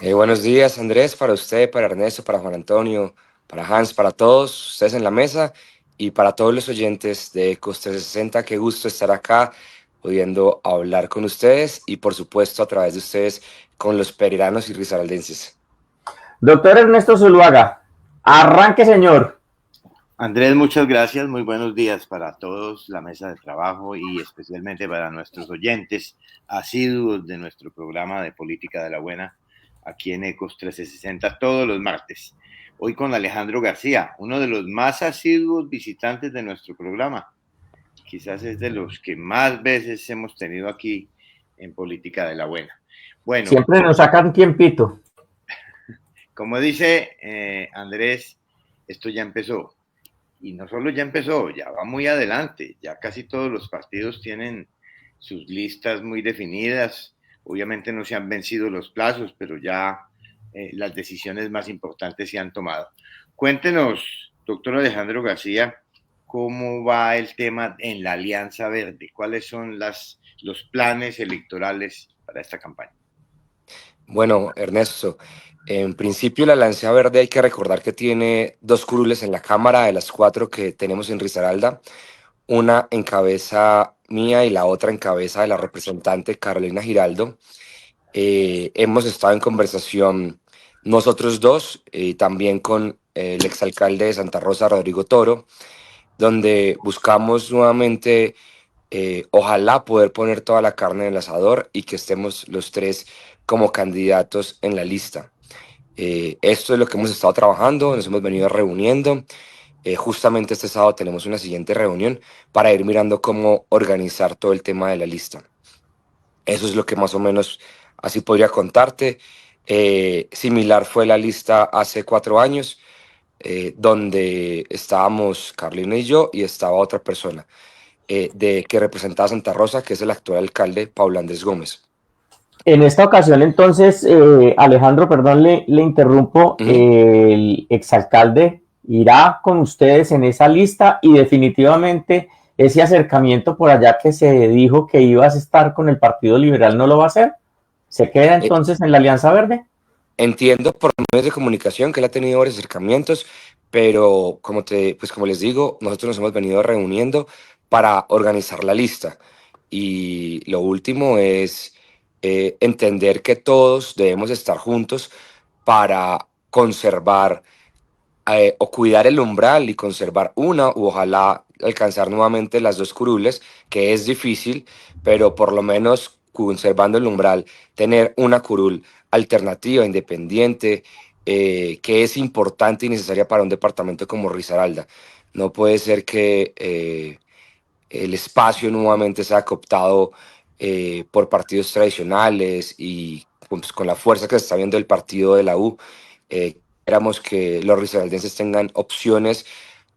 Buenos días, Andrés, para usted, para Ernesto, para Juan Antonio, para Hans, para todos ustedes en la mesa y para todos los oyentes de Ecos 360. Qué gusto estar acá, pudiendo hablar con ustedes y, por supuesto, a través de ustedes con los periranos y risaraldenses. Doctor Ernesto Zuluaga, arranque, señor. Andrés, muchas gracias. Muy buenos días para todos, la mesa de trabajo y especialmente para nuestros oyentes asiduos de nuestro programa de Política de la Buena aquí en Ecos 1360 todos los martes. Hoy con Alejandro García, uno de los más asiduos visitantes de nuestro programa. Quizás es de los que más veces hemos tenido aquí en Política de la Buena. Bueno, Siempre nos sacan tiempito. como dice Andrés, esto ya empezó. Y no solo ya empezó, ya va muy adelante, ya casi todos los partidos tienen sus listas muy definidas, obviamente no se han vencido los plazos, pero ya las decisiones más importantes se han tomado. Cuéntenos, doctor Alejandro García, cómo va el tema en la Alianza Verde, cuáles son los planes electorales para esta campaña. Bueno, Ernesto, en principio la Lancea Verde hay que recordar que tiene dos curules en la Cámara de las cuatro que tenemos en Risaralda. Una en cabeza mía y la otra en cabeza de la representante Carolina Giraldo. Hemos estado en conversación nosotros dos y también con el exalcalde de Santa Rosa, Rodrigo Toro, donde buscamos nuevamente, ojalá poder poner toda la carne en el asador y que estemos los tres como candidatos en la lista. Esto es lo que hemos estado trabajando, nos hemos venido reuniendo. Justamente este sábado tenemos una siguiente reunión para ir mirando cómo organizar todo el tema de la lista. Eso es lo que más o menos así podría contarte. Similar fue la lista hace 4 años, donde estábamos Carlina y yo y estaba otra persona que representaba a Santa Rosa, que es el actual alcalde, Paulo Andrés Gómez. En esta ocasión, entonces, Alejandro, perdón, le interrumpo, el exalcalde irá con ustedes en esa lista y definitivamente ese acercamiento por allá que se dijo que ibas a estar con el Partido Liberal no lo va a hacer. ¿Se queda Eh, entonces en la Alianza Verde? Entiendo por medios de comunicación que él ha tenido varios acercamientos, pero como les digo, nosotros nos hemos venido reuniendo para organizar la lista. Y lo último es entender que todos debemos estar juntos para conservar o cuidar el umbral y conservar una u ojalá alcanzar nuevamente las dos curules, que es difícil, pero por lo menos conservando el umbral, tener una curul alternativa, independiente, que es importante y necesaria para un departamento como Risaralda. No puede ser que el espacio nuevamente sea cooptado por partidos tradicionales y pues, con la fuerza que se está viendo el partido de la U. Queramos que los risaraldenses tengan opciones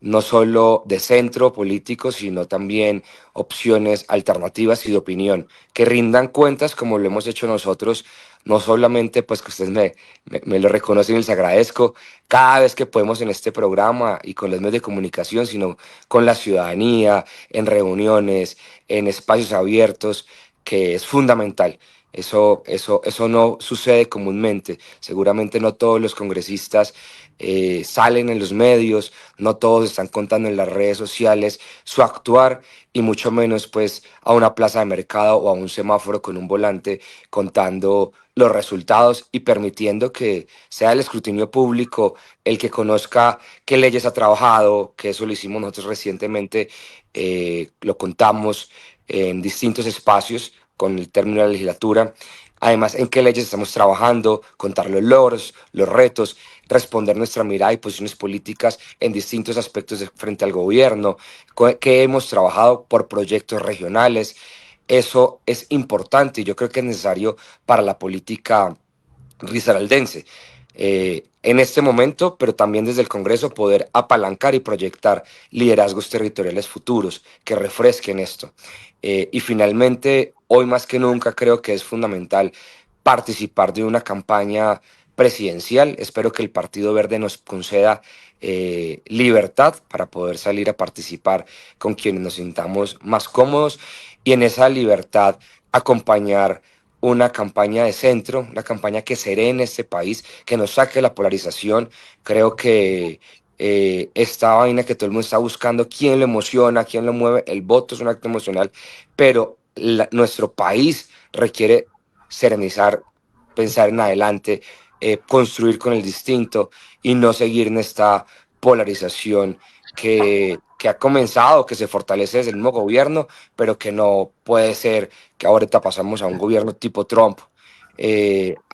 no solo de centro político, sino también opciones alternativas y de opinión, que rindan cuentas como lo hemos hecho nosotros, no solamente pues que ustedes me lo reconocen y les agradezco cada vez que podemos en este programa y con los medios de comunicación, sino con la ciudadanía, en reuniones, en espacios abiertos, que es fundamental. Eso no sucede comúnmente. Seguramente no todos los congresistas salen en los medios, no todos están contando en las redes sociales su actuar y mucho menos pues a una plaza de mercado o a un semáforo con un volante contando los resultados y permitiendo que sea el escrutinio público el que conozca qué leyes ha trabajado, que eso lo hicimos nosotros recientemente, lo contamos en distintos espacios con el término de la legislatura. Además, en qué leyes estamos trabajando, contar los logros, los retos, responder nuestra mirada y posiciones políticas en distintos aspectos frente al gobierno, que hemos trabajado por proyectos regionales. Eso es importante y yo creo que es necesario para la política risaraldense. En este momento, pero también desde el Congreso, poder apalancar y proyectar liderazgos territoriales futuros que refresquen esto. Y finalmente, hoy más que nunca creo que es fundamental participar de una campaña presidencial. Espero que el Partido Verde nos conceda libertad para poder salir a participar con quienes nos sintamos más cómodos y en esa libertad acompañar una campaña de centro, una campaña que serene este país, que nos saque la polarización. Creo que esta vaina que todo el mundo está buscando, quién lo emociona, quién lo mueve, el voto es un acto emocional, pero nuestro país requiere serenizar, pensar en adelante, construir con el distinto y no seguir en esta polarización que ha comenzado, que se fortalece desde el mismo gobierno, pero que no puede ser que ahorita pasamos a un gobierno tipo Trump,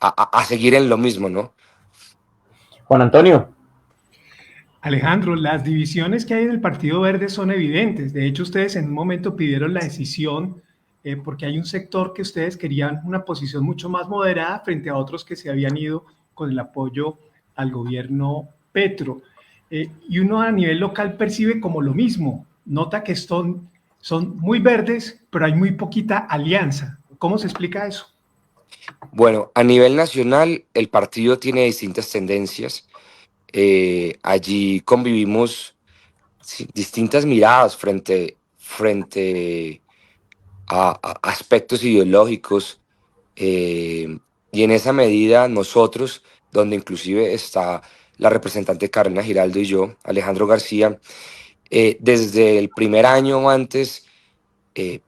a seguir en lo mismo, ¿no? Juan Antonio. Alejandro, las divisiones que hay en el Partido Verde son evidentes. De hecho, ustedes en un momento pidieron la decisión porque hay un sector que ustedes querían una posición mucho más moderada frente a otros que se habían ido con el apoyo al gobierno Petro. Y uno a nivel local percibe como lo mismo. Nota que son muy verdes, pero hay muy poquita alianza. ¿Cómo se explica eso? Bueno, a nivel nacional, el partido tiene distintas tendencias. Allí convivimos distintas miradas frente a aspectos ideológicos, y en esa medida nosotros, donde inclusive está la representante Carolina Giraldo y yo, Alejandro García, desde el primer año antes eh,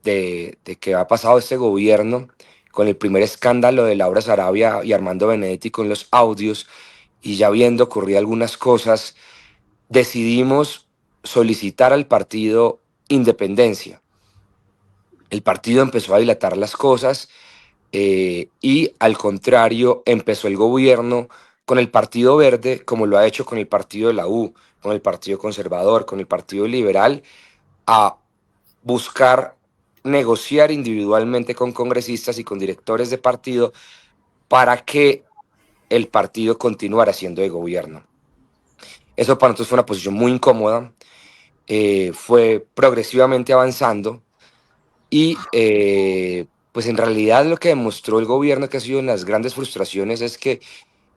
de que ha pasado este gobierno, con el primer escándalo de Laura Sarabia y Armando Benedetti con los audios, y ya viendo ocurrido algunas cosas, decidimos solicitar al partido independencia. El partido empezó a dilatar las cosas, y al contrario empezó el gobierno con el Partido Verde, como lo ha hecho con el Partido de la U, con el Partido Conservador, con el Partido Liberal, a buscar negociar individualmente con congresistas y con directores de partido para que el partido continuara siendo de gobierno. Eso para nosotros fue una posición muy incómoda, fue progresivamente avanzando y pues en realidad lo que demostró el gobierno, que ha sido una de las grandes frustraciones, es que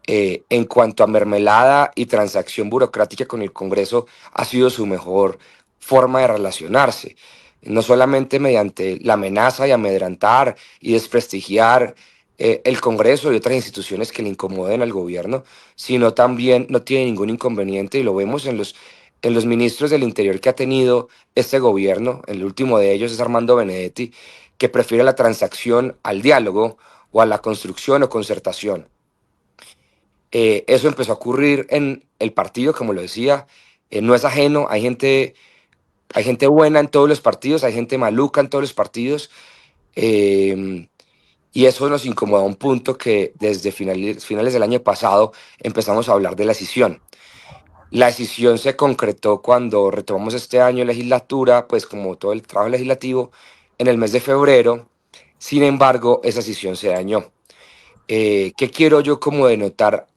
en cuanto a mermelada y transacción burocrática con el Congreso, ha sido su mejor forma de relacionarse, no solamente mediante la amenaza y amedrentar y desprestigiar el Congreso y otras instituciones que le incomoden al gobierno, sino también no tiene ningún inconveniente, y lo vemos en los ministros del Interior que ha tenido este gobierno. El último de ellos es Armando Benedetti, que prefiere la transacción al diálogo o a la construcción o concertación. Eso empezó a ocurrir en el partido, como lo decía, no es ajeno, hay gente buena en todos los partidos, hay gente maluca en todos los partidos, y eso nos incomodó a un punto que desde finales del año pasado empezamos a hablar de la escisión. La decisión se concretó cuando retomamos este año legislatura, pues como todo el trabajo legislativo, en el mes de febrero. Sin embargo, esa decisión se dañó. ¿Qué quiero yo como denotar,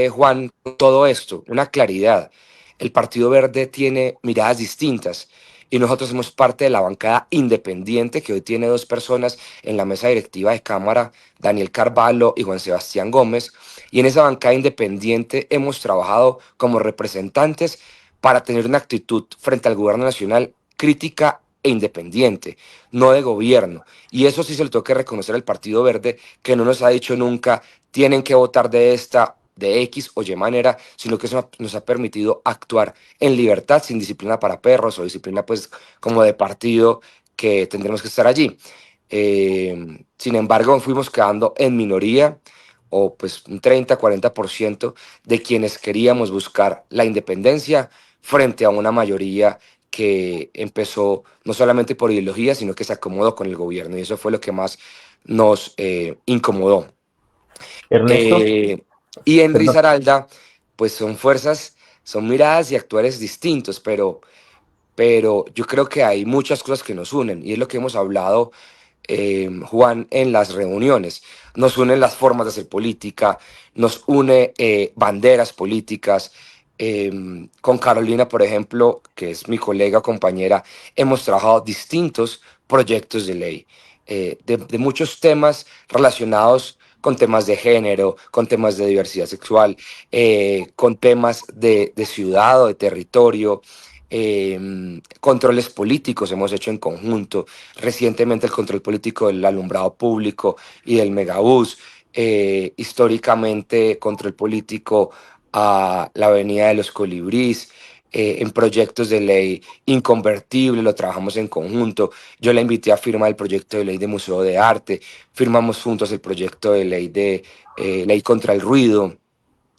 Juan, con todo esto? Una claridad. El Partido Verde tiene miradas distintas y nosotros somos parte de la bancada independiente, que hoy tiene 2 personas en la mesa directiva de Cámara, Daniel Carvalho y Juan Sebastián Gómez, y en esa bancada independiente hemos trabajado como representantes para tener una actitud frente al gobierno nacional crítica e independiente, no de gobierno. Y eso sí se lo tengo que reconocer al Partido Verde, que no nos ha dicho nunca tienen que votar de esta, de X o Y manera, sino que eso nos ha permitido actuar en libertad, sin disciplina para perros o disciplina pues como de partido, que tendremos que estar allí. Sin embargo, fuimos quedando en minoría, o pues un 30-40% de quienes queríamos buscar la independencia frente a una mayoría que empezó no solamente por ideología, sino que se acomodó con el gobierno, y eso fue lo que más nos incomodó. Ernesto. Y en Perdón. Risaralda, pues son fuerzas, son miradas y actuares distintos, pero yo creo que hay muchas cosas que nos unen, y es lo que hemos hablado, Juan, en las reuniones. Nos unen las formas de hacer política, nos une banderas políticas. Con Carolina, por ejemplo, que es mi colega, compañera, hemos trabajado distintos proyectos de ley, de muchos temas relacionados con temas de género, con temas de diversidad sexual, con temas de ciudad o de territorio, controles políticos hemos hecho en conjunto. Recientemente el control político del alumbrado público y del megabús. Históricamente control político a la Avenida de los Colibrís. En proyectos de ley inconvertible, lo trabajamos en conjunto. Yo la invité a firmar el proyecto de ley de Museo de Arte, firmamos juntos el proyecto de ley ley contra el ruido.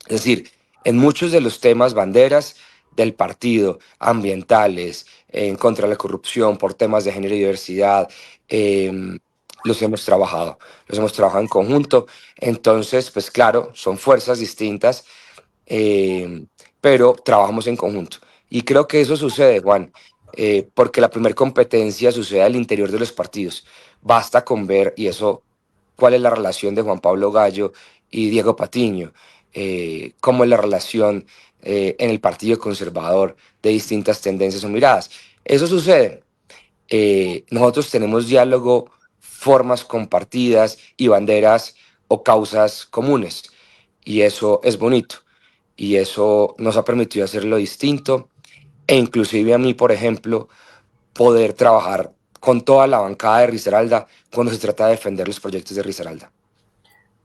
Es decir, en muchos de los temas banderas del partido, ambientales, en contra de la corrupción, por temas de género y diversidad, eh, los hemos trabajado en conjunto. Entonces, pues claro, son fuerzas distintas, eh, pero trabajamos en conjunto. Y creo que eso sucede, Juan, porque la primer competencia sucede al interior de los partidos. Basta con ver, y eso, cuál es la relación de Juan Pablo Gallo y Diego Patiño, cómo es la relación en el Partido Conservador de distintas tendencias o miradas. Eso sucede. Nosotros tenemos diálogo, formas compartidas y banderas o causas comunes. Y eso es bonito. Y eso nos ha permitido hacerlo distinto. E inclusive a mí, por ejemplo, poder trabajar con toda la bancada de Risaralda cuando se trata de defender los proyectos de Risaralda.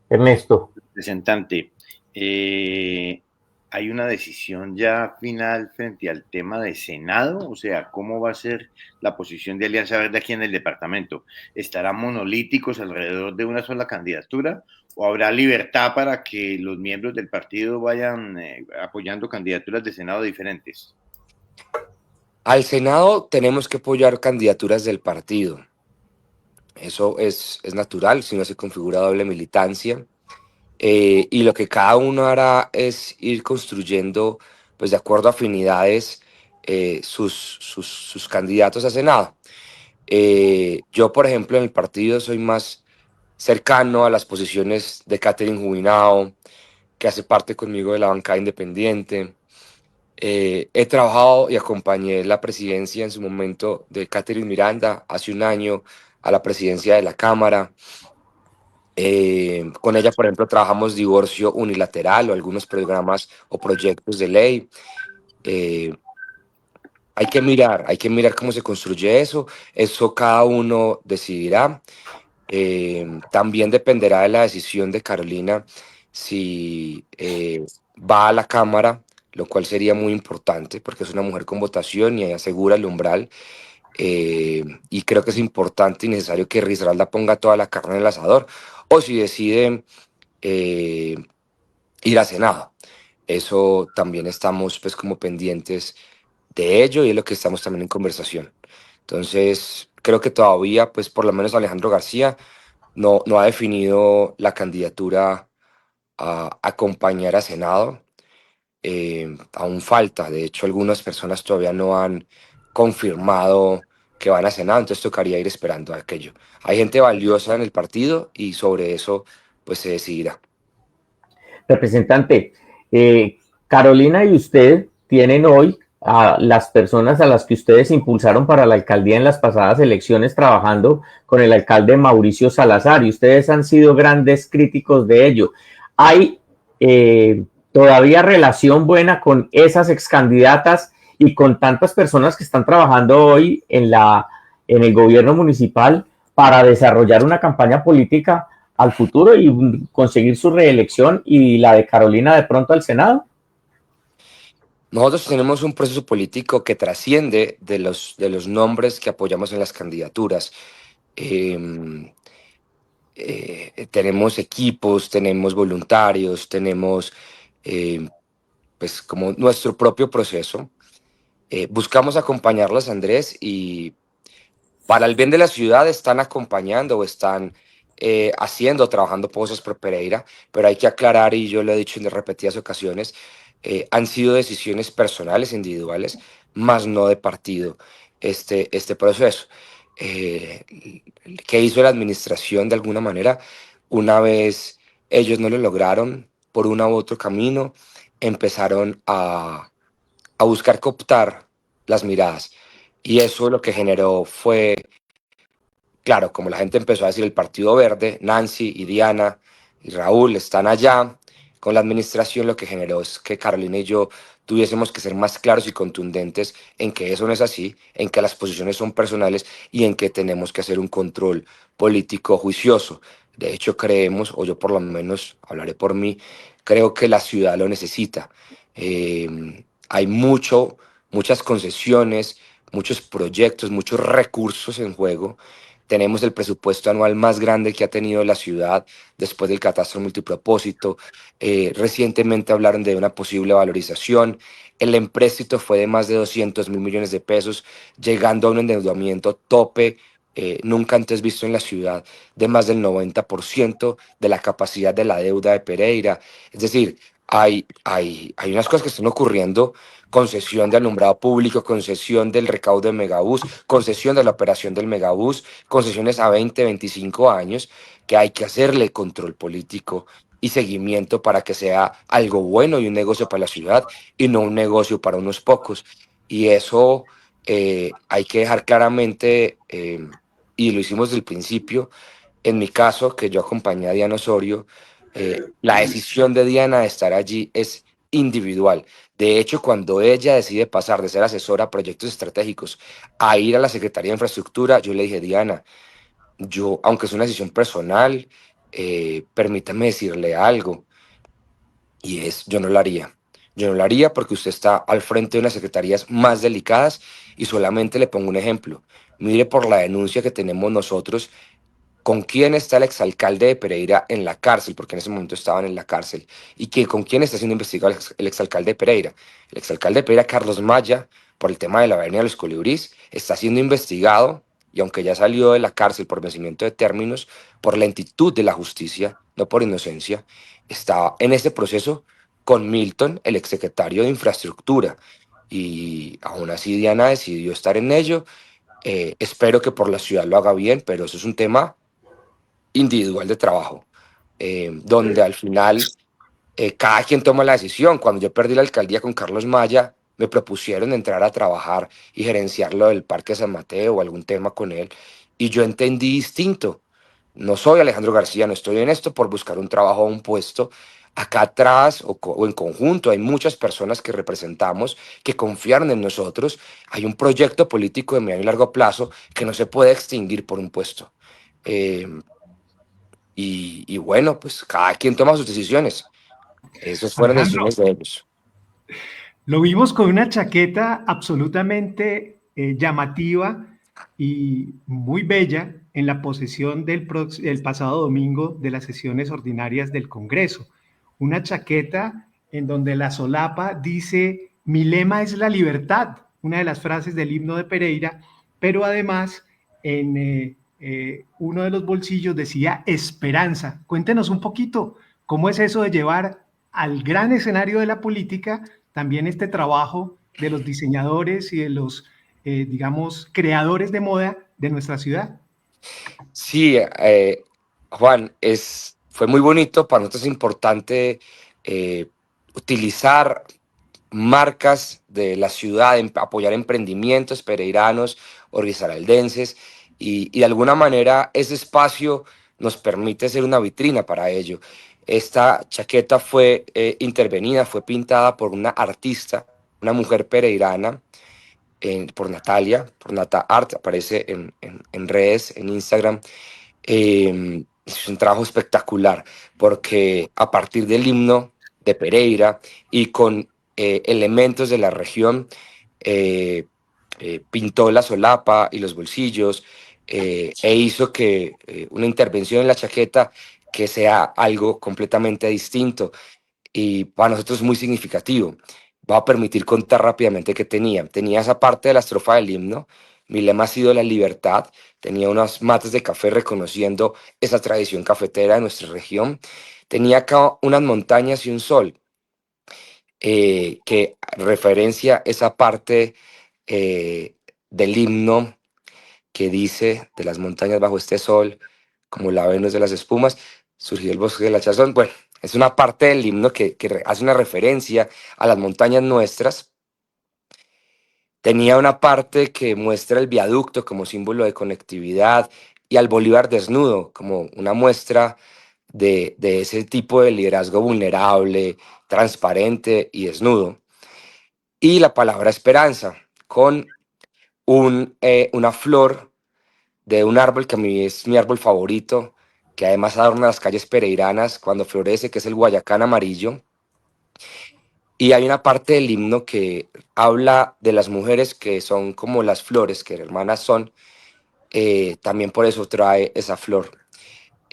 Ernesto. Representante, ¿hay una decisión ya final frente al tema de Senado? O sea, ¿cómo va a ser la posición de Alianza Verde aquí en el departamento? ¿Estarán monolíticos alrededor de una sola candidatura? ¿O habrá libertad para que los miembros del partido vayan apoyando candidaturas de Senado diferentes? Al Senado tenemos que apoyar candidaturas del partido. Eso es natural, si no se configura doble militancia. Y lo que cada uno hará es ir construyendo, pues de acuerdo a afinidades, sus candidatos a Senado. Yo, por ejemplo, en el partido soy más cercano a las posiciones de Catherine Jubinao, que hace parte conmigo de la bancada independiente. He trabajado y acompañé la presidencia en su momento de Catherine Miranda hace un año a la presidencia de la Cámara. Con ella, por ejemplo, trabajamos divorcio unilateral o algunos programas o proyectos de ley. Hay que mirar cómo se construye eso cada uno decidirá. También dependerá de la decisión de Carolina si va a la Cámara, lo cual sería muy importante porque es una mujer con votación y asegura el umbral. Y creo que es importante y necesario que Risaralda ponga toda la carne en el asador, o si decide ir a Senado. Eso también estamos pues como pendientes de ello y es lo que estamos también en conversación. Entonces, creo que todavía, pues por lo menos Alejandro García no ha definido la candidatura a acompañar a Senado. Aún falta, de hecho algunas personas todavía no han confirmado que van a Senado, entonces tocaría ir esperando a aquello. Hay gente valiosa en el partido y sobre eso pues se decidirá. Representante, Carolina y usted tienen hoy a las personas a las que ustedes impulsaron para la alcaldía en las pasadas elecciones trabajando con el alcalde Mauricio Salazar y ustedes han sido grandes críticos de ello. ¿Hay todavía relación buena con esas excandidatas y con tantas personas que están trabajando hoy en el gobierno municipal para desarrollar una campaña política al futuro y conseguir su reelección y la de Carolina de pronto al Senado? Nosotros tenemos un proceso político que trasciende de los nombres que apoyamos en las candidaturas. Tenemos equipos, tenemos voluntarios, tenemos pues como nuestro propio proceso. Buscamos acompañarlas, Andrés, y para el bien de la ciudad están acompañando o están haciendo, trabajando cosas por Pereira, pero hay que aclarar, y yo lo he dicho en repetidas ocasiones, han sido decisiones personales, individuales, más no de partido, este proceso. ¿Qué hizo la administración de alguna manera? Una vez ellos no lo lograron por uno u otro camino, empezaron a buscar cooptar las miradas. Y eso lo que generó fue, claro, como la gente empezó a decir, el Partido Verde, Nancy y Diana y Raúl están allá, con la administración, lo que generó es que Carolina y yo tuviésemos que ser más claros y contundentes en que eso no es así, en que las posiciones son personales y en que tenemos que hacer un control político juicioso. De hecho, creemos, o yo por lo menos hablaré por mí, creo que la ciudad lo necesita. Hay muchas concesiones, muchos proyectos, muchos recursos en juego. Tenemos el presupuesto anual más grande que ha tenido la ciudad después del catastro multipropósito. Recientemente hablaron de una posible valorización. El empréstito fue de más de 200.000 millones de pesos, llegando a un endeudamiento tope nunca antes visto en la ciudad, de más del 90% de la capacidad de la deuda de Pereira. Es decir, hay unas cosas que están ocurriendo: concesión de alumbrado público, concesión del recaudo de megabús, concesión de la operación del megabús, concesiones a 20, 25 años, que hay que hacerle control político y seguimiento para que sea algo bueno y un negocio para la ciudad y no un negocio para unos pocos. Y eso hay que dejar claramente, y lo hicimos desde el principio. En mi caso, que yo acompañé a Diana Osorio, la decisión de Diana de estar allí es individual. De hecho, cuando ella decide pasar de ser asesora a proyectos estratégicos a ir a la Secretaría de Infraestructura, yo le dije: Diana, yo, aunque es una decisión personal, permítame decirle algo, y es: yo no lo haría. Yo no lo haría porque usted está al frente de unas secretarías más delicadas, y solamente le pongo un ejemplo. Mire por la denuncia que tenemos nosotros. ¿Con quién está el exalcalde de Pereira en la cárcel? Porque en ese momento estaban en la cárcel. ¿Y con quién está siendo investigado el exalcalde de Pereira? El exalcalde de Pereira, Carlos Maya, por el tema de la avenida de los Colibrís, está siendo investigado, y aunque ya salió de la cárcel por vencimiento de términos, por lentitud de la justicia, no por inocencia, está en ese proceso con Milton, el exsecretario de Infraestructura. Y aún así Diana decidió estar en ello. Espero que por la ciudad lo haga bien, pero eso es un tema individual de trabajo, donde al final cada quien toma la decisión. Cuando yo perdí la alcaldía con Carlos Maya, me propusieron entrar a trabajar y gerenciar lo del Parque San Mateo o algún tema con él, y yo entendí distinto. No soy Alejandro García, no estoy en esto por buscar un trabajo o un puesto. Acá atrás o en conjunto hay muchas personas que representamos, que confiaron en nosotros. Hay un proyecto político de mediano y largo plazo que no se puede extinguir por un puesto. Eh, y bueno, pues cada quien toma sus decisiones. Esas fueron Alejandro, decisiones de ellos. lo vimos con una chaqueta absolutamente llamativa y muy bella en la posesión el pasado domingo de las sesiones ordinarias del Congreso. Una chaqueta en donde la solapa dice: mi lema es la libertad, una de las frases del himno de Pereira, pero además en uno de los bolsillos decía esperanza. Cuéntenos un poquito cómo es eso de llevar al gran escenario de la política también este trabajo de los diseñadores y de los, digamos, creadores de moda de nuestra ciudad. Sí, Juan, fue muy bonito. Para nosotros es importante utilizar marcas de la ciudad, apoyar emprendimientos pereiranos o risaraldenses, y de alguna manera ese espacio nos permite ser una vitrina para ello. Esta chaqueta fue intervenida, fue pintada por una artista, una mujer pereirana, por Nata Art, aparece en redes, en Instagram. Es un trabajo espectacular, porque a partir del himno de Pereira y con elementos de la región, pintó la solapa y los bolsillos, e hizo que una intervención en la chaqueta que sea algo completamente distinto, y para nosotros es muy significativo. Va a permitir contar rápidamente que tenía esa parte de la estrofa del himno: mi lema ha sido la libertad. Tenía unas matas de café reconociendo esa tradición cafetera de nuestra región. Tenía acá unas montañas y un sol, que referencia esa parte del himno que dice: de las montañas bajo este sol, como la Venus de las espumas, surgió el bosque de la Chazón. Bueno, es una parte del himno que hace una referencia a las montañas nuestras. Tenía una parte que muestra el viaducto como símbolo de conectividad, y al Bolívar desnudo como una muestra de ese tipo de liderazgo vulnerable, transparente y desnudo. Y la palabra esperanza, con una flor de un árbol que a mí es mi árbol favorito, que además adorna las calles pereiranas cuando florece, que es el guayacán amarillo. Y hay una parte del himno que habla de las mujeres que son como las flores, que hermanas son, también por eso trae esa flor.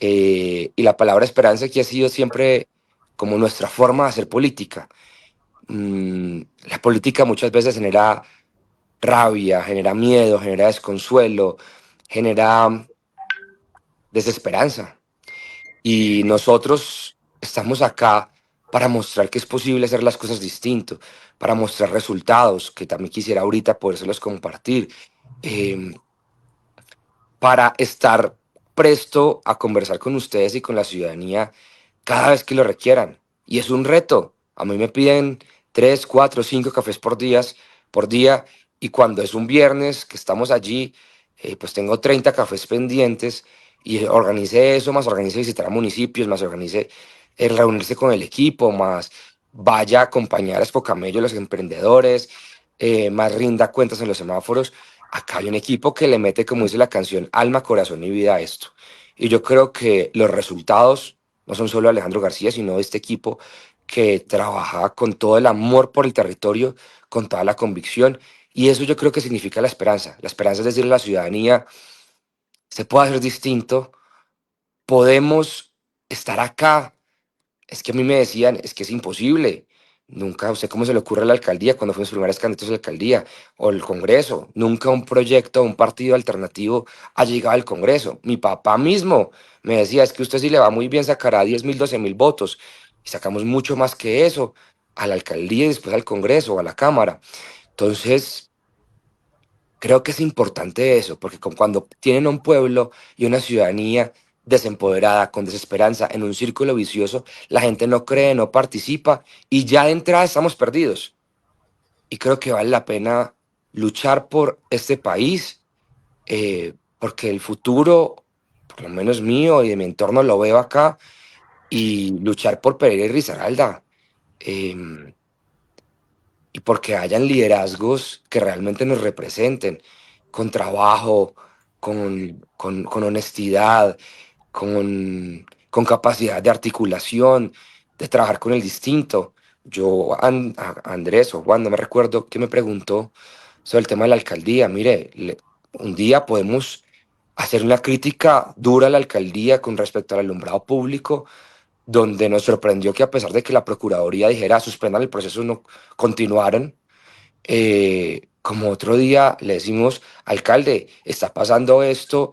Y la palabra esperanza aquí ha sido siempre como nuestra forma de hacer política. La política muchas veces genera rabia, genera miedo, genera desconsuelo, genera desesperanza. Y nosotros estamos acá para mostrar que es posible hacer las cosas distinto, para mostrar resultados, que también quisiera ahorita podérselos compartir, eh, para estar presto a conversar con ustedes y con la ciudadanía cada vez que lo requieran. Y es un reto. A mí me piden 3, 4, 5 cafés por día, y cuando es un viernes que estamos allí, pues tengo 30 cafés pendientes y organicé eso, más organicé visitar a municipios, más organicé reunirse con el equipo, más vaya a acompañar a Espocamello, los emprendedores, más rinda cuentas en los semáforos. Acá hay un equipo que le mete, como dice la canción, alma, corazón y vida a esto. Y yo creo que los resultados no son solo Alejandro García, sino de este equipo que trabaja con todo el amor por el territorio, con toda la convicción. Y eso yo creo que significa la esperanza. La esperanza es decirle a la ciudadanía, se puede hacer distinto, podemos estar acá. Es que a mí me decían, es que es imposible. Nunca, ¿usted cómo se le ocurre a la alcaldía cuando fuimos primeros candidatos a la alcaldía o el Congreso? Nunca un proyecto, un partido alternativo ha llegado al Congreso. Mi papá mismo me decía, es que usted sí le va muy bien, sacará 10.000, 12.000 votos. Y sacamos mucho más que eso a la alcaldía y después al Congreso o a la Cámara. Entonces, creo que es importante eso, porque cuando tienen un pueblo y una ciudadanía desempoderada, con desesperanza, en un círculo vicioso, la gente no cree, no participa y ya de entrada estamos perdidos. Y creo que vale la pena luchar por este país, porque el futuro, por lo menos mío y de mi entorno, lo veo acá, y luchar por Pereira y Risaralda. em, y porque hayan liderazgos que realmente nos representen, con trabajo, con honestidad, con capacidad de articulación, de trabajar con el distinto. Andrés o Juan, no me recuerdo, que me preguntó sobre el tema de la alcaldía. Mire, un día podemos hacer una crítica dura a la alcaldía con respecto al alumbrado público, donde nos sorprendió que a pesar de que la Procuraduría dijera suspendan el proceso, no continuaron. Como otro día le decimos, alcalde, está pasando esto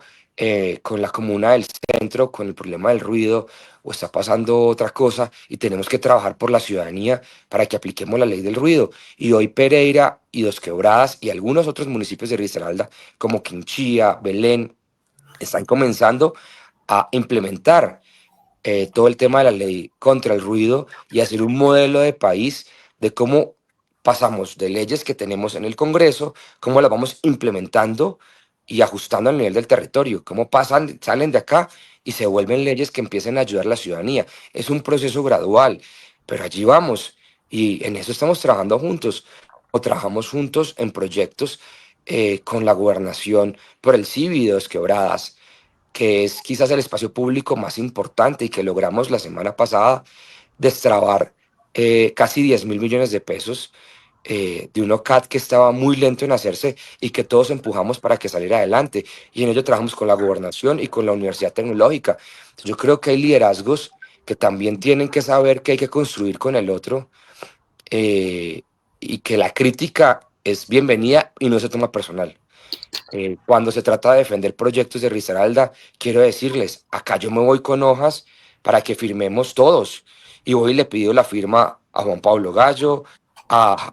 con la comuna del centro, con el problema del ruido, o está pasando otra cosa, y tenemos que trabajar por la ciudadanía para que apliquemos la ley del ruido. Y hoy Pereira y Dos Quebradas y algunos otros municipios de Risaralda, como Quinchía, Belén, están comenzando a implementar todo el tema de la ley contra el ruido y hacer un modelo de país de cómo pasamos de leyes que tenemos en el Congreso, cómo las vamos implementando y ajustando al nivel del territorio, cómo pasan, salen de acá y se vuelven leyes que empiecen a ayudar a la ciudadanía. Es un proceso gradual, pero allí vamos y en eso estamos trabajando juntos, o trabajamos juntos en proyectos con la gobernación por el CIVI de Dos Quebradas, que es quizás el espacio público más importante y que logramos la semana pasada destrabar casi 10.000 millones de pesos de un OCAT que estaba muy lento en hacerse y que todos empujamos para que saliera adelante. Y en ello trabajamos con la gobernación y con la Universidad Tecnológica. Entonces, yo creo que hay liderazgos que también tienen que saber que hay que construir con el otro, eh, y que la crítica es bienvenida y no se toma personal. Cuando se trata de defender proyectos de Risaralda, quiero decirles, acá yo me voy con hojas para que firmemos todos. Y voy y le pido la firma a Juan Pablo Gallo, a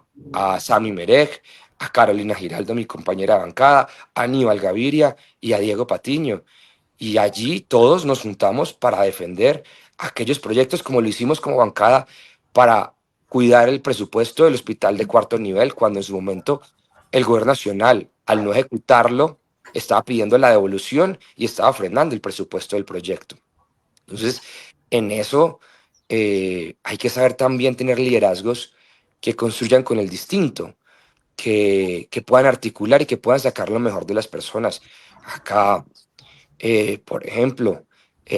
Sami Merej, a Carolina Giraldo, mi compañera de bancada, a Aníbal Gaviria y a Diego Patiño. Y allí todos nos juntamos para defender aquellos proyectos como lo hicimos como bancada para cuidar el presupuesto del hospital de cuarto nivel, cuando en su momento el gobierno nacional, al no ejecutarlo, estaba pidiendo la devolución y estaba frenando el presupuesto del proyecto. Entonces, en eso hay que saber también tener liderazgos que construyan con el distinto, que puedan articular y que puedan sacar lo mejor de las personas. Acá, por ejemplo,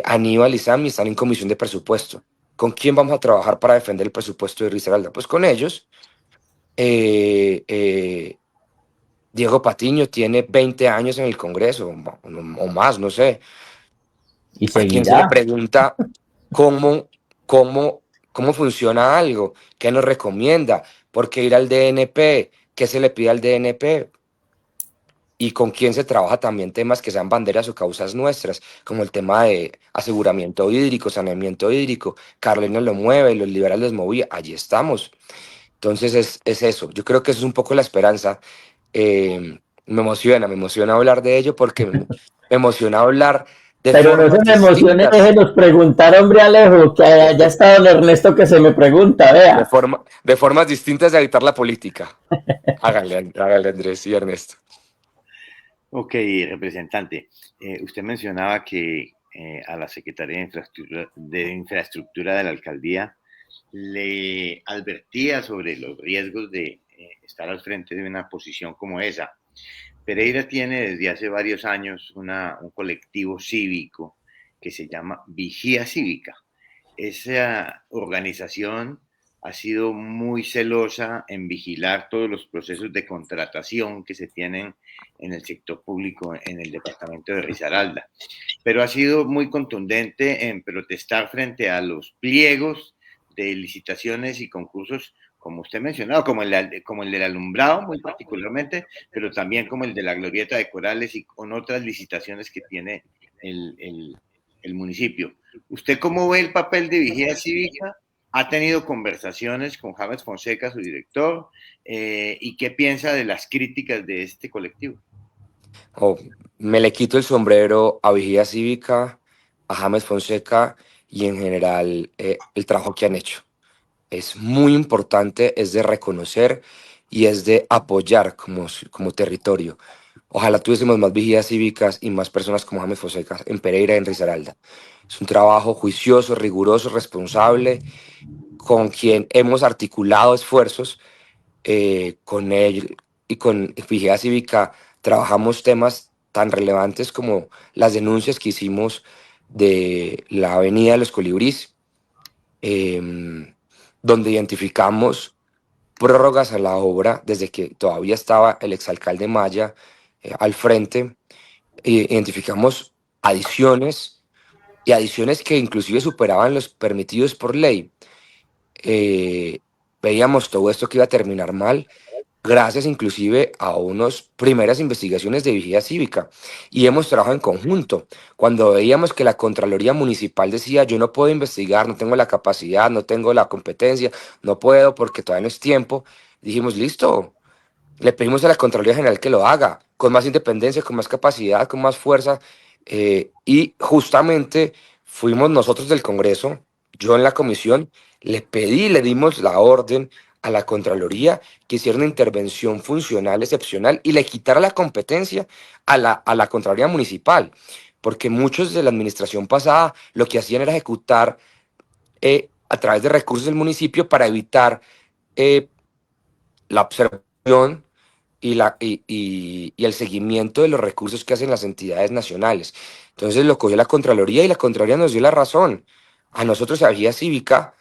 Aníbal y Sammy están en comisión de presupuesto. ¿Con quién vamos a trabajar para defender el presupuesto de Risaralda? Pues con ellos. Diego Patiño tiene 20 años en el Congreso o más, no sé. Y A quien se le seguirá. pregunta cómo, cómo funciona algo, qué nos recomienda, por qué ir al DNP, qué se le pide al DNP y con quién se trabaja también temas que sean banderas o causas nuestras, como el tema de aseguramiento hídrico, saneamiento hídrico. Carolina lo mueve, los liberales movía, allí estamos. Entonces es eso, yo creo que eso es un poco la esperanza. Me emociona hablar de ello porque me emociona hablar de Pero no se formas me emocione, distintas, déjenos preguntar, hombre Alejo, que allá está don Ernesto que se me pregunta, vea. de formas distintas de habitar la política. Háganle Andrés y Ernesto. Ok, representante, usted mencionaba que a la Secretaría de Infraestructura de la Alcaldía le advertía sobre los riesgos de estar al frente de una posición como esa. Pereira tiene desde hace varios años un colectivo cívico que se llama Vigía Cívica. Esa organización ha sido muy celosa en vigilar todos los procesos de contratación que se tienen en el sector público en el departamento de Risaralda, pero ha sido muy contundente en protestar frente a los pliegos de licitaciones y concursos, como usted mencionaba, como el del alumbrado muy particularmente, pero también como el de la glorieta de Corales y con otras licitaciones que tiene el municipio. ¿Usted cómo ve el papel de vigía cívica? ¿Ha tenido conversaciones con James Fonseca, su director? ¿Y qué piensa de las críticas de este colectivo? Oh, me le quito el sombrero a Vigía Cívica, a James Fonseca y en general el trabajo que han hecho. Es muy importante, es de reconocer y es de apoyar como territorio. Ojalá tuviésemos más vigías cívicas y más personas como James Fonseca en Pereira y en Risaralda. Es un trabajo juicioso, riguroso, responsable, con quien hemos articulado esfuerzos con él y con Vigía Cívica. Trabajamos temas tan relevantes como las denuncias que hicimos de la Avenida de los Colibrís, donde identificamos prórrogas a la obra desde que todavía estaba el exalcalde Maya al frente. Identificamos adiciones y adiciones que inclusive superaban los permitidos por ley. Veíamos todo esto que iba a terminar mal, gracias inclusive a unas primeras investigaciones de vigía cívica. Y hemos trabajado en conjunto. Cuando veíamos que la Contraloría Municipal decía, yo no puedo investigar, no tengo la capacidad, no tengo la competencia, no puedo porque todavía no es tiempo, dijimos, listo, le pedimos a la Contraloría General que lo haga, con más independencia, con más capacidad, con más fuerza. Y justamente fuimos nosotros del Congreso, yo en la comisión, le pedí, le dimos la orden a la Contraloría que hiciera una intervención funcional excepcional y le quitara la competencia a la Contraloría Municipal, porque muchos de la administración pasada lo que hacían era ejecutar a través de recursos del municipio para evitar la observación y el seguimiento de los recursos que hacen las entidades nacionales. Entonces lo cogió la Contraloría y la Contraloría nos dio la razón. A nosotros, a Vigía Cívica,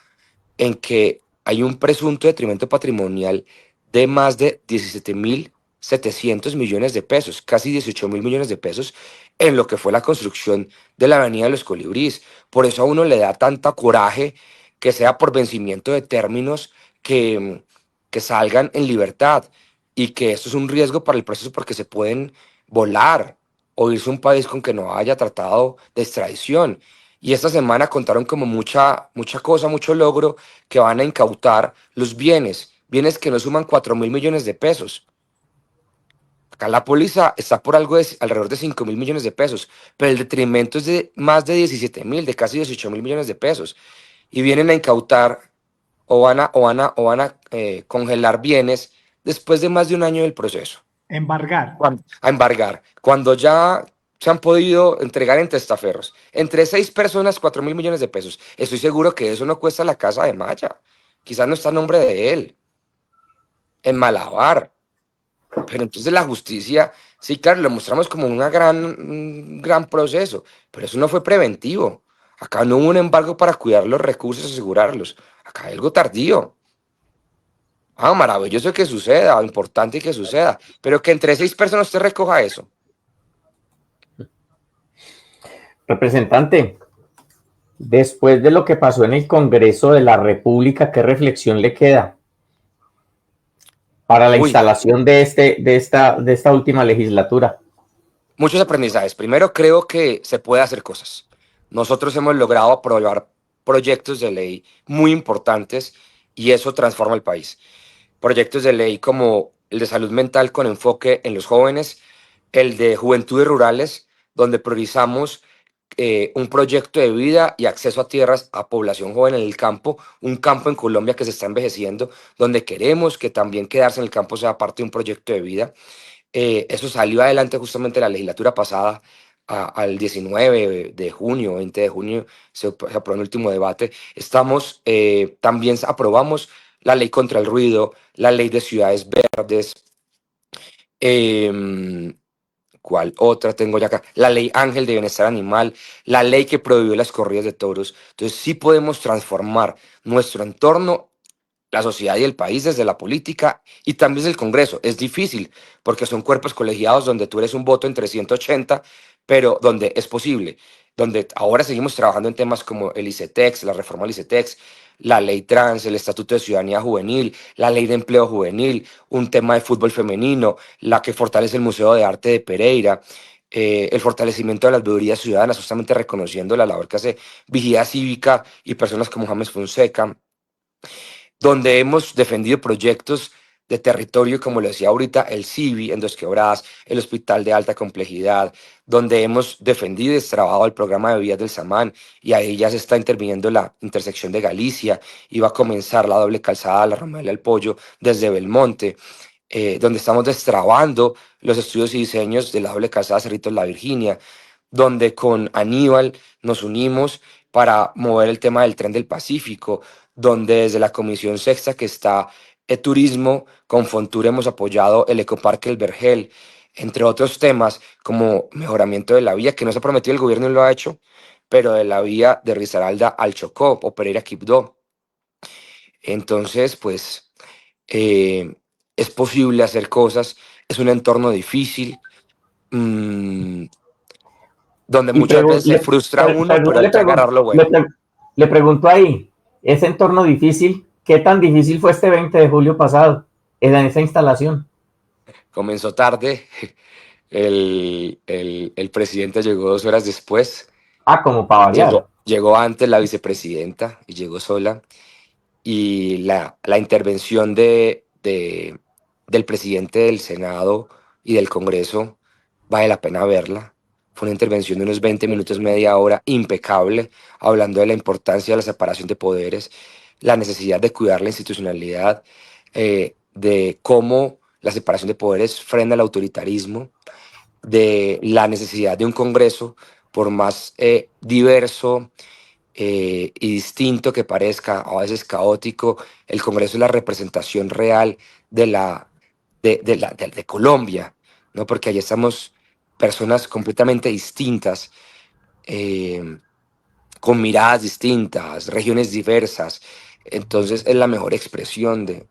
en que hay un presunto detrimento patrimonial de más de 17.700 millones de pesos, casi 18.000 millones de pesos, en lo que fue la construcción de la Avenida de los Colibrís. Por eso a uno le da tanta coraje que sea por vencimiento de términos que salgan en libertad y que esto es un riesgo para el proceso porque se pueden volar o irse a un país con que no haya tratado de extradición. Y esta semana contaron como mucha cosa, mucho logro, que van a incautar los bienes que no suman 4.000 millones de pesos. Acá la póliza está por algo de alrededor de 5.000 millones de pesos, pero el detrimento es de más de 17.000, de casi 18.000 millones de pesos. Y vienen a incautar o van a congelar bienes después de más de un año del proceso. Embargar. A embargar. Cuando ya se han podido entregar en testaferros. Entre 6 personas, 4.000 millones de pesos. Estoy seguro que eso no cuesta la casa de Maya. Quizás no está a nombre de él, en Malabar. Pero entonces la justicia, sí, claro, lo mostramos como un gran proceso, pero eso no fue preventivo. Acá no hubo un embargo para cuidar los recursos, asegurarlos. Acá hay algo tardío. Ah, maravilloso que suceda, importante que suceda, pero que entre 6 personas usted recoja eso. Representante, después de lo que pasó en el Congreso de la República, ¿qué reflexión le queda para la Uy, instalación de esta última legislatura? muchos aprendizajes. Primero, creo que se puede hacer cosas. Nosotros hemos logrado aprobar proyectos de ley muy importantes y eso transforma el país. Proyectos de ley como el de salud mental con enfoque en los jóvenes, el de juventudes rurales, donde priorizamos un proyecto de vida y acceso a tierras a población joven en el campo, un campo en Colombia que se está envejeciendo, donde queremos que también quedarse en el campo sea parte de un proyecto de vida. Eso salió adelante justamente la legislatura pasada, al 19 de junio, 20 de junio, se aprobó el último debate. También aprobamos la ley contra el ruido, la ley de ciudades verdes. em, ¿Cuál otra tengo ya acá? La ley Ángel de Bienestar Animal, la ley que prohibió las corridas de toros. Entonces sí podemos transformar nuestro entorno, la sociedad y el país desde la política y también desde el Congreso. Es difícil porque son cuerpos colegiados donde tú eres un voto entre 180, pero donde es posible, donde ahora seguimos trabajando en temas como el ICETEX, la reforma del ICETEX, la ley trans, el Estatuto de Ciudadanía Juvenil, la ley de empleo juvenil, un tema de fútbol femenino, la que fortalece el Museo de Arte de Pereira, el fortalecimiento de las veedurías ciudadanas, justamente reconociendo la labor que hace Vigía Cívica y personas como James Fonseca, donde hemos defendido proyectos de territorio, como lo decía ahorita, el CIVI en Dos Quebradas, el Hospital de Alta Complejidad, donde hemos defendido y destrabado el programa de vías del Samán, y ahí ya se está interviniendo la intersección de Galicia, y va a comenzar la doble calzada, la Romana del Pollo, desde Belmonte, donde estamos destrabando los estudios y diseños de la doble calzada Cerritos La Virginia, donde con Aníbal nos unimos para mover el tema del tren del Pacífico, donde desde la Comisión Sexta que está Turismo, con Fontur hemos apoyado el Ecoparque El Vergel, entre otros temas como mejoramiento de la vía, que no se ha prometido, el gobierno lo ha hecho, pero de la vía de Risaralda al Chocó o Pereira-Quibdó. Entonces, pues, eh, es posible hacer cosas, es un entorno difícil, mmm, donde Y muchas veces se frustra uno, pero hay le, que agarrar lo bueno. le pregunto ahí, ese entorno difícil, ¿qué tan difícil fue este 20 de julio pasado en esa instalación? Comenzó tarde, el presidente llegó 2 horas después, Ah, como para variar. llegó antes la vicepresidenta y llegó sola, y la intervención del presidente del Senado y del Congreso vale la pena verla. Fue una intervención de unos 20 minutos, media hora, impecable, hablando de la importancia de la separación de poderes, la necesidad de cuidar la institucionalidad, de cómo la separación de poderes frena el autoritarismo, de la necesidad de un Congreso, por más diverso y distinto que parezca, a veces caótico, el Congreso es la representación real de Colombia, ¿no? Porque allí estamos personas completamente distintas, eh, con miradas distintas, regiones diversas. Entonces es la mejor expresión de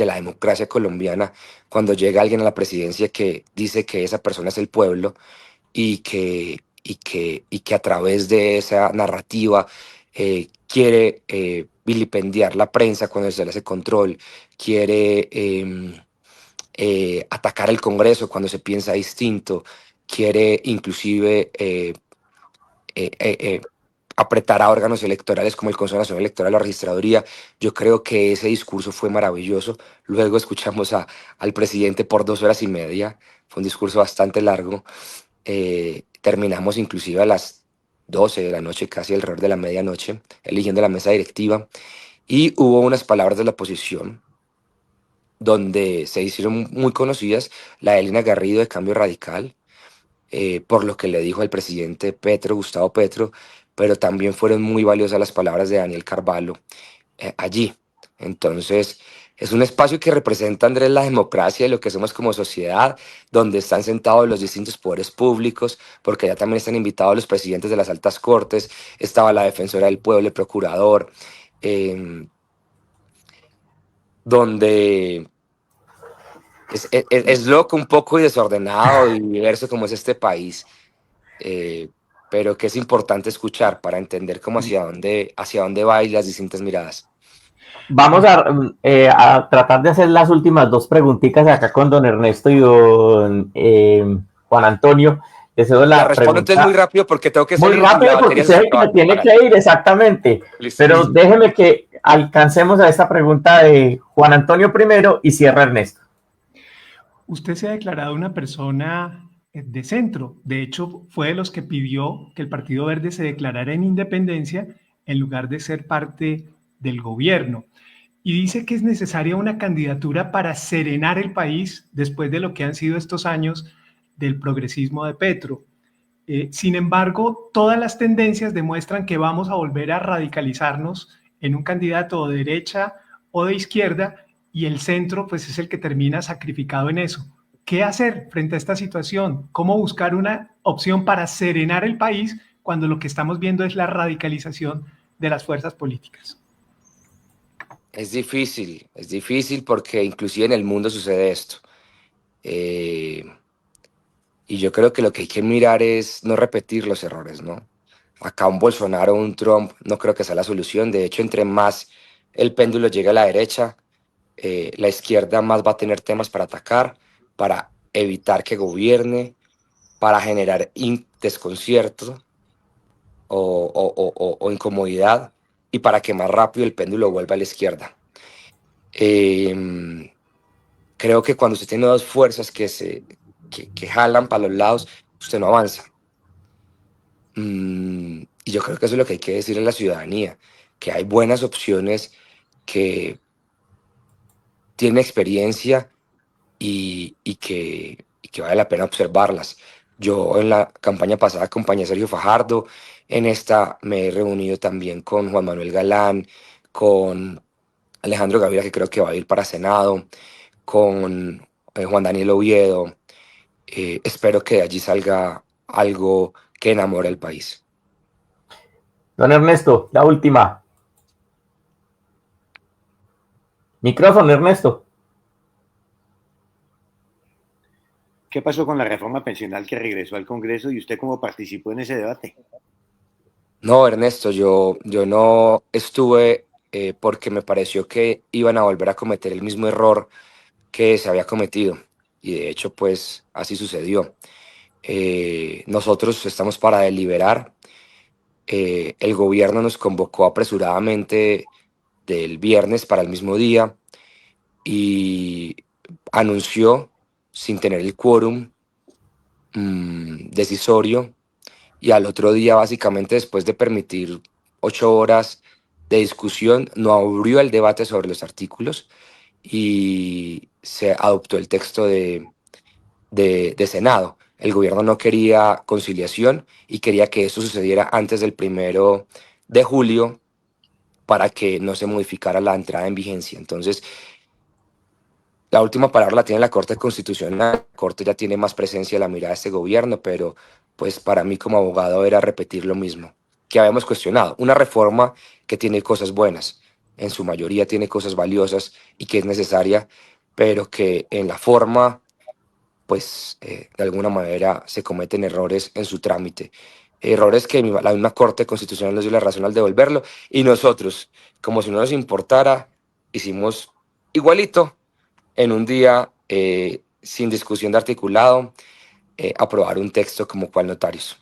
la democracia colombiana cuando llega alguien a la presidencia que dice que esa persona es el pueblo y que a través de esa narrativa quiere vilipendiar la prensa cuando se le hace control, quiere atacar el Congreso cuando se piensa distinto, quiere inclusive apretar a órganos electorales como el Consejo Nacional Electoral o la Registraduría. Yo creo que ese discurso fue maravilloso. Luego escuchamos al presidente por 2 horas y media. Fue un discurso bastante largo. Terminamos inclusive a las 12 de la noche, casi alrededor de la medianoche, eligiendo la mesa directiva. Y hubo unas palabras de la oposición donde se hicieron muy conocidas, la de Elena Garrido de Cambio Radical, por lo que le dijo al presidente Petro, Gustavo Petro, pero también fueron muy valiosas las palabras de Daniel Carvalho allí. Entonces, es un espacio que representa, Andrés, la democracia y lo que somos como sociedad, donde están sentados los distintos poderes públicos, porque ya también están invitados los presidentes de las altas cortes, estaba la defensora del pueblo, el procurador, donde es loco un poco y desordenado y diverso como es este país, pero que es importante escuchar para entender cómo hacia dónde va y las distintas miradas. Vamos a tratar de hacer las últimas dos preguntitas acá con don Ernesto y don Juan Antonio. Deseo la respondo entonces muy rápido porque tengo que salir. Muy rápido porque sé que me tiene que ir, exactamente. Listo, pero listo. Déjeme que alcancemos a esta pregunta de Juan Antonio primero y cierra Ernesto. Usted se ha declarado una persona de centro. De hecho, fue de los que pidió que el Partido Verde se declarara en independencia en lugar de ser parte del gobierno. Y dice que es necesaria una candidatura para serenar el país después de lo que han sido estos años del progresismo de Petro. Sin embargo, todas las tendencias demuestran que vamos a volver a radicalizarnos en un candidato de derecha o de izquierda, y el centro pues es el que termina sacrificado en eso. ¿Qué hacer frente a esta situación? ¿Cómo buscar una opción para serenar el país cuando lo que estamos viendo es la radicalización de las fuerzas políticas? Es difícil porque inclusive en el mundo sucede esto. Y yo creo que lo que hay que mirar es no repetir los errores, ¿no? Acá un Bolsonaro o un Trump no creo que sea la solución. De hecho, entre más el péndulo llegue a la derecha, la izquierda más va a tener temas para atacar, para evitar que gobierne, para generar desconcierto o incomodidad, y para que más rápido el péndulo vuelva a la izquierda. Creo que cuando usted tiene dos fuerzas que jalan para los lados, usted no avanza. Y yo creo que eso es lo que hay que decirle a la ciudadanía, que hay buenas opciones que tienen experiencia y que vale la pena observarlas. Yo en la campaña pasada acompañé a Sergio Fajardo, en esta me he reunido también con Juan Manuel Galán, con Alejandro Gaviria, que creo que va a ir para Senado, con Juan Daniel Oviedo. Espero que de allí salga algo que enamore al país. Don Ernesto, la última. Micrófono, Ernesto. ¿Qué pasó con la reforma pensional que regresó al Congreso y usted cómo participó en ese debate? No, Ernesto, yo no estuve porque me pareció que iban a volver a cometer el mismo error que se había cometido, y de hecho pues así sucedió. Nosotros estamos para deliberar. El gobierno nos convocó apresuradamente del viernes para el mismo día y anunció sin tener el quórum decisorio, y al otro día, básicamente después de permitir 8 horas de discusión, no abrió el debate sobre los artículos y se adoptó el texto de Senado. El gobierno no quería conciliación y quería que eso sucediera antes del 1 de julio para que no se modificara la entrada en vigencia. Entonces, la última palabra la tiene la Corte Constitucional. La Corte ya tiene más presencia en la mirada de este gobierno, pero pues para mí como abogado era repetir lo mismo que habíamos cuestionado. Una reforma que tiene cosas buenas, en su mayoría tiene cosas valiosas y que es necesaria, pero que en la forma, pues de alguna manera se cometen errores en su trámite. Errores que la misma Corte Constitucional nos dio la razón al devolverlo, y nosotros, como si no nos importara, hicimos igualito en un día, sin discusión de articulado, aprobar un texto como cual notarios.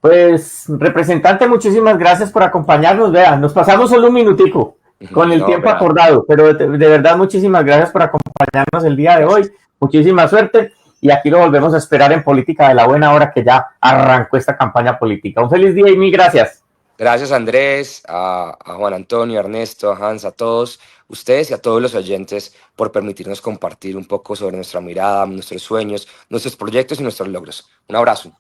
Pues, representante, muchísimas gracias por acompañarnos. Vea, nos pasamos solo un minutico con el tiempo acordado, pero de verdad muchísimas gracias por acompañarnos el día de hoy. Muchísima suerte, y aquí lo volvemos a esperar en Política de la Buena Hora, que ya arrancó esta campaña política. Un feliz día y mil gracias. Gracias Andrés, a Juan Antonio, a Ernesto, a Hans, a todos ustedes y a todos los oyentes por permitirnos compartir un poco sobre nuestra mirada, nuestros sueños, nuestros proyectos y nuestros logros. Un abrazo.